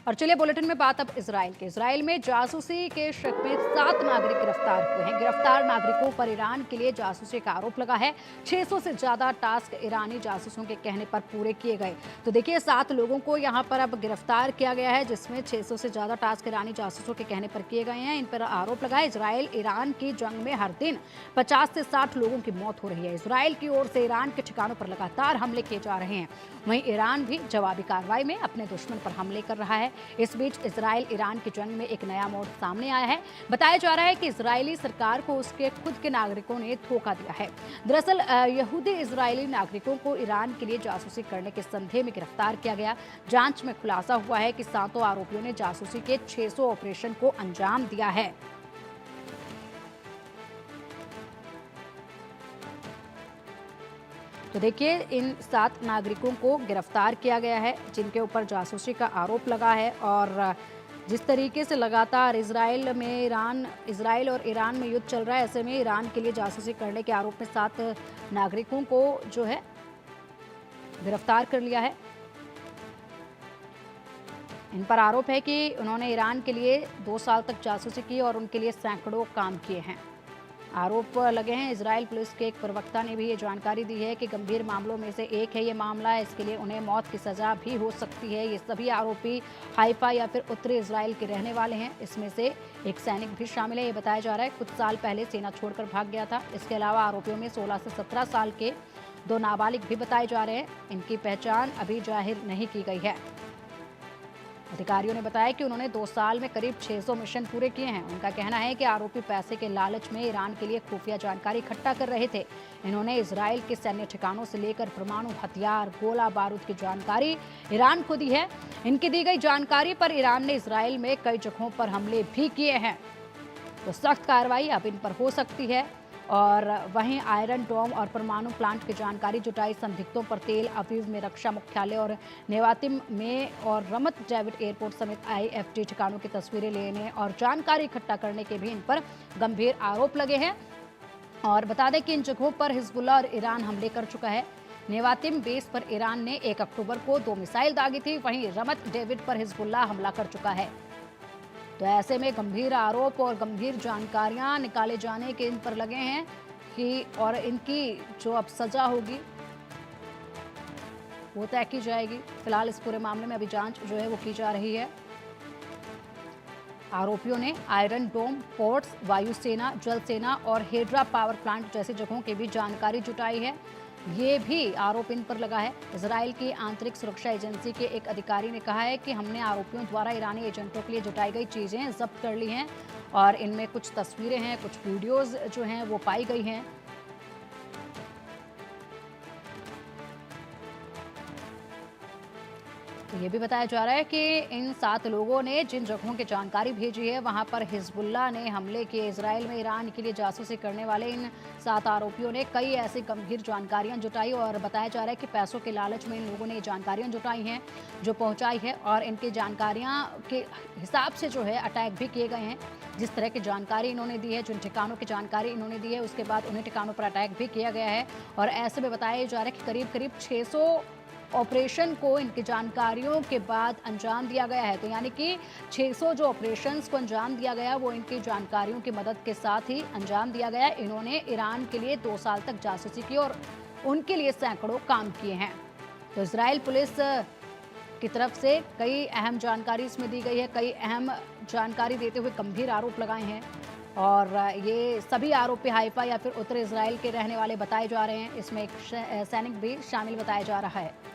और चलिए बुलेटिन में बात अब इसराइल के। इसराइल में जासूसी के शक में 7 नागरिक गिरफ्तार हुए हैं। गिरफ्तार नागरिकों पर ईरान के लिए जासूसी का आरोप लगा है। 600 से ज्यादा टास्क ईरानी जासूसों के कहने पर पूरे किए गए। तो देखिए 7 लोगों को यहां पर अब गिरफ्तार किया गया है, जिसमें 600 से ज्यादा टास्क ईरानी जासूसों के कहने पर किए गए हैं। इन पर आरोप लगा है इसराइल ईरान की जंग में हर दिन 50 से 60 लोगों की मौत हो रही है। इसराइल की ओर से ईरान के ठिकानों पर लगातार हमले किए जा रहे हैं। वहीं ईरान भी जवाबी कार्रवाई में अपने दुश्मन पर हमले कर रहा है। इस बीच इसराइल ईरान की जंग में एक नया मोड़ सामने आया है। बताया जा रहा है कि इजरायली सरकार को उसके खुद के नागरिकों ने धोखा दिया है। दरअसल यहूदी इजरायली नागरिकों को ईरान के लिए जासूसी करने के संदेह में गिरफ्तार किया गया। जांच में खुलासा हुआ है कि 7 आरोपियों ने जासूसी के 600 ऑपरेशन को अंजाम दिया है। तो देखिए इन 7 नागरिकों को गिरफ्तार किया गया है, जिनके ऊपर जासूसी का आरोप लगा है। और जिस तरीके से लगातार इजराइल और ईरान में युद्ध चल रहा है, ऐसे में ईरान के लिए जासूसी करने के आरोप में 7 नागरिकों को जो है गिरफ्तार कर लिया है। इन पर आरोप है कि उन्होंने ईरान के लिए 2 साल तक जासूसी की और उनके लिए सैकड़ों काम किए हैं। आरोप लगे हैं। इजराइल पुलिस के एक प्रवक्ता ने भी ये जानकारी दी है कि गंभीर मामलों में से एक है ये मामला, इसके लिए उन्हें मौत की सजा भी हो सकती है। ये सभी आरोपी हाइफा या फिर उत्तरी इजराइल के रहने वाले हैं। इसमें से एक सैनिक भी शामिल है। ये बताया जा रहा है कुछ साल पहले सेना छोड़कर भाग गया था। इसके अलावा आरोपियों में 16 से 17 साल के 2 नाबालिग भी बताए जा रहे हैं। इनकी पहचान अभी जाहिर नहीं की गई है। अधिकारियों ने बताया कि उन्होंने 2 साल में करीब 600 मिशन पूरे किए हैं। उनका कहना है कि आरोपी पैसे के लालच में ईरान के लिए खुफिया जानकारी इकट्ठा कर रहे थे। इन्होंने इजराइल के सैन्य ठिकानों से लेकर परमाणु हथियार, गोला बारूद की जानकारी ईरान को दी है। इनकी दी गई जानकारी पर ईरान ने इजराइल में कई जगहों पर हमले भी किए हैं। तो सख्त कार्रवाई अब इन पर हो सकती है। और वहीं आयरन डोम और परमाणु प्लांट की जानकारी जुटाई। संदिग्धों पर तेल अवीव में रक्षा मुख्यालय और नेवातिम में और रमत डेविड एयरपोर्ट समेत IFT ठिकानों की तस्वीरें लेने और जानकारी इकट्ठा करने के भी इन पर गंभीर आरोप लगे हैं। और बता दें कि इन जगहों पर हिजबुल्लाह और ईरान हमले कर चुका है। नेवातिम बेस पर ईरान ने 1 अक्टूबर को 2 मिसाइल दागी थी। वहीं रमत डेविड पर हिजबुल्लाह हमला कर चुका है। तो ऐसे में गंभीर आरोप और गंभीर जानकारियां निकाले जाने के इन पर लगे हैं कि और इनकी जो अब सजा होगी वो तय की जाएगी। फिलहाल इस पूरे मामले में अभी जांच जो है वो की जा रही है। आरोपियों ने आयरन डोम, पोर्ट्स, वायुसेना, जल सेना और हेड्रा पावर प्लांट जैसी जगहों की भी जानकारी जुटाई है। ये भी आरोप इन पर लगा है। इजराइल की आंतरिक सुरक्षा एजेंसी के एक अधिकारी ने कहा है कि हमने आरोपियों द्वारा ईरानी एजेंटों के लिए जुटाई गई चीजें जब्त कर ली हैं और इनमें कुछ तस्वीरें हैं, कुछ वीडियोज जो हैं वो पाई गई हैं। तो ये भी बताया जा रहा है कि इन 7 लोगों ने जिन जगहों की जानकारी भेजी है वहां पर हिजबुल्लाह ने हमले किए। इसराइल में ईरान के लिए जासूसी करने वाले इन 7 आरोपियों ने कई ऐसी गंभीर जानकारियां जुटाई और बताया जा रहा है कि पैसों के लालच में इन लोगों ने ये जानकारियां जुटाई हैं जो पहुंचाई है और इनकी जानकारियां के हिसाब से जो है अटैक भी किए गए हैं। जिस तरह की जानकारी इन्होंने दी है, जिन ठिकानों की जानकारी इन्होंने दी है, उसके बाद उन्हीं ठिकानों पर अटैक भी किया गया है। और ऐसे में बताया जा रहा है कि करीब करीब 600 ऑपरेशन को इनकी जानकारियों के बाद अंजाम दिया गया है। तो यानी कि 600 जो ऑपरेशंस को अंजाम दिया गया वो इनकी जानकारियों की मदद के साथ ही अंजाम दिया गया। इन्होंने ईरान के लिए 2 साल तक जासूसी की और उनके लिए सैकड़ों काम किए हैं। तो इजराइल पुलिस की तरफ से कई अहम जानकारी इसमें दी गई है। कई अहम जानकारी देते हुए गंभीर आरोप लगाए हैं और ये सभी आरोपी हाइफा या फिर उत्तर इजराइल के रहने वाले बताए जा रहे हैं। इसमें एक सैनिक भी शामिल बताया जा रहा है।